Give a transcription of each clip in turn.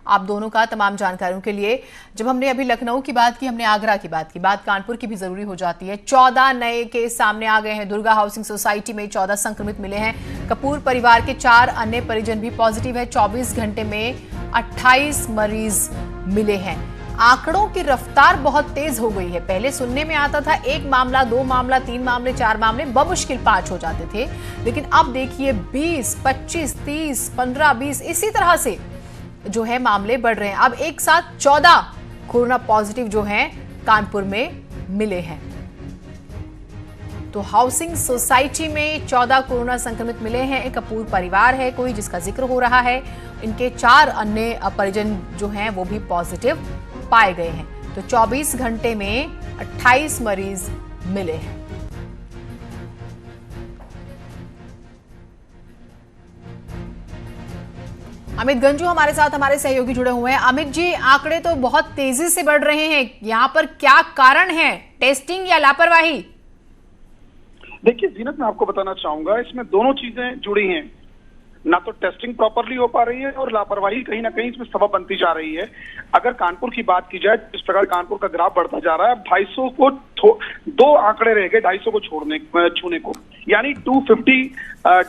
आप दोनों का तमाम जानकारियों के लिए। जब हमने अभी लखनऊ की बात की, हमने आगरा की बात की, बात कानपुर की भी जरूरी हो जाती है। 14 नए केस सामने आ गए हैं। दुर्गा हाउसिंग सोसाइटी में 14 संक्रमित मिले हैं। कपूर परिवार के 4 अन्य परिजन भी पॉजिटिव है। 24 घंटे में 28 मरीज मिले हैं। आंकड़ों की रफ्तार बहुत तेज हो गई है। पहले सुनने में आता था 1 मामला, 2 मामला, 3 मामले, 4 मामले, बमुश्किल 5 हो जाते थे, लेकिन अब देखिए 20, 25, 30, 15, 20 इसी तरह से जो है मामले बढ़ रहे हैं। अब एक साथ 14 कोरोना पॉजिटिव जो हैं कानपुर में मिले हैं। तो हाउसिंग सोसाइटी में 14 कोरोना संक्रमित मिले हैं। एक कपूर परिवार है कोई जिसका जिक्र हो रहा है। इनके 4 अन्य परिजन जो हैं वो भी पॉजिटिव पाए गए हैं। तो 24 घंटे में 28 मरीज मिले हैं। अमित गंजू हमारे साथ, हमारे सहयोगी जुड़े हुए हैं। अमित जी, आंकड़े तो बहुत तेजी से बढ़ रहे हैं, यहाँ पर क्या कारण है? टेस्टिंग या लापरवाही? देखिए जीनत, मैं आपको बताना चाहूंगा इसमें दोनों चीजें जुड़ी हैं। ना तो टेस्टिंग प्रॉपरली हो पा रही है और लापरवाही कहीं ना कहीं इसमें सबब बनती जा रही है। अगर कानपुर की बात की जाए, जिस प्रकार कानपुर का ग्राफ बढ़ता जा रहा है, 250 को 2 आंकड़े रह गए 250 को छूने को, यानी 250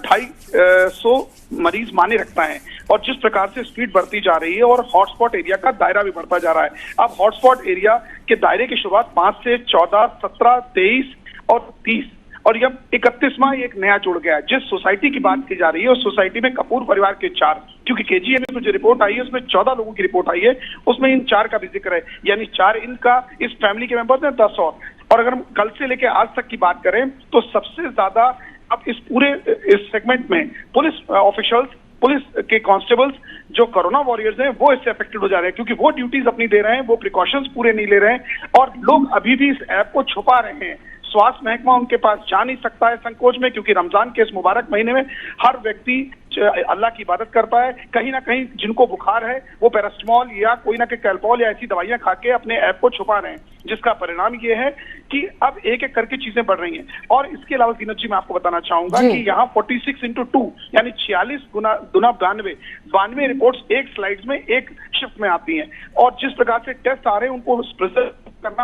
250 मरीज माने रखता है। और जिस प्रकार से स्पीड बढ़ती जा रही है और हॉटस्पॉट एरिया का दायरा भी बढ़ता जा रहा है। अब हॉटस्पॉट एरिया के दायरे की शुरुआत 5 से 14, 17, 23 और 30 और अब 31वां एक नया जुड़ गया है। जिस सोसाइटी की बात की जा रही है उस सोसाइटी में कपूर परिवार के 4, क्योंकि केजीए में जो रिपोर्ट आई है उसमें 14 लोगों की रिपोर्ट आई है, उसमें इन 4 का भी जिक्र है, यानी 4 इनका इस फैमिली के मेंबर्स हैं, 10 और अगर हम कल से लेकर आज तक की बात करें तो सबसे ज्यादा अब इस पूरे इस सेगमेंट में पुलिस ऑफिशियल्स, पुलिस के कांस्टेबल्स जो कोरोना वॉरियर्स हैं वो इससे अफेक्टेड हो जा रहे हैं, क्योंकि वो ड्यूटीज अपनी दे रहे हैं, वो प्रिकॉशंस पूरे नहीं ले रहे हैं और लोग अभी भी इस ऐप को छुपा रहे हैं। स्वास्थ्य महकमा उनके पास जा नहीं सकता है संकोच में, क्योंकि रमजान के इस मुबारक महीने में हर व्यक्ति अल्लाह की इबादत करता है। कहीं ना कहीं जिनको बुखार है वो पैरास्टामोल या कोई ना कोई कैल्पॉल या ऐसी दवाइयां खा के अपने ऐप को छुपा रहे हैं, जिसका परिणाम ये है कि अब एक एक करके चीजें बढ़ रही हैं। और इसके अलावा जीनत जी, मैं आपको बताना चाहूंगा कि यहाँ 46 × 2 यानी 46 गुना 92 रिपोर्ट्स एक स्लाइड में एक शिफ्ट में आती हैं। और जिस प्रकार से टेस्ट आ रहे हैं उनको प्रिजर्व करना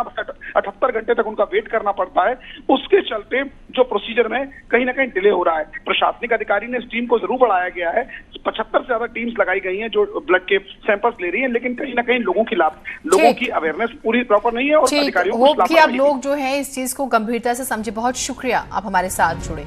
78 घंटे तक उनका वेट करना पड़ता है। उसके चलते जो प्रोसीजर में कहीं ना कहीं डिले हो रहा है। प्रशासनिक अधिकारी ने इस टीम को जरूर बढ़ाया गया है, 75 से ज्यादा टीम्स लगाई गई हैं जो ब्लड के सैंपल्स ले रही हैं, लेकिन कहीं ना कहीं लोगों की अवेयरनेस पूरी प्रॉपर नहीं है और अधिकारियों को अब लोग जो है इस चीज को गंभीरता से समझे। बहुत शुक्रिया, आप हमारे साथ जुड़े।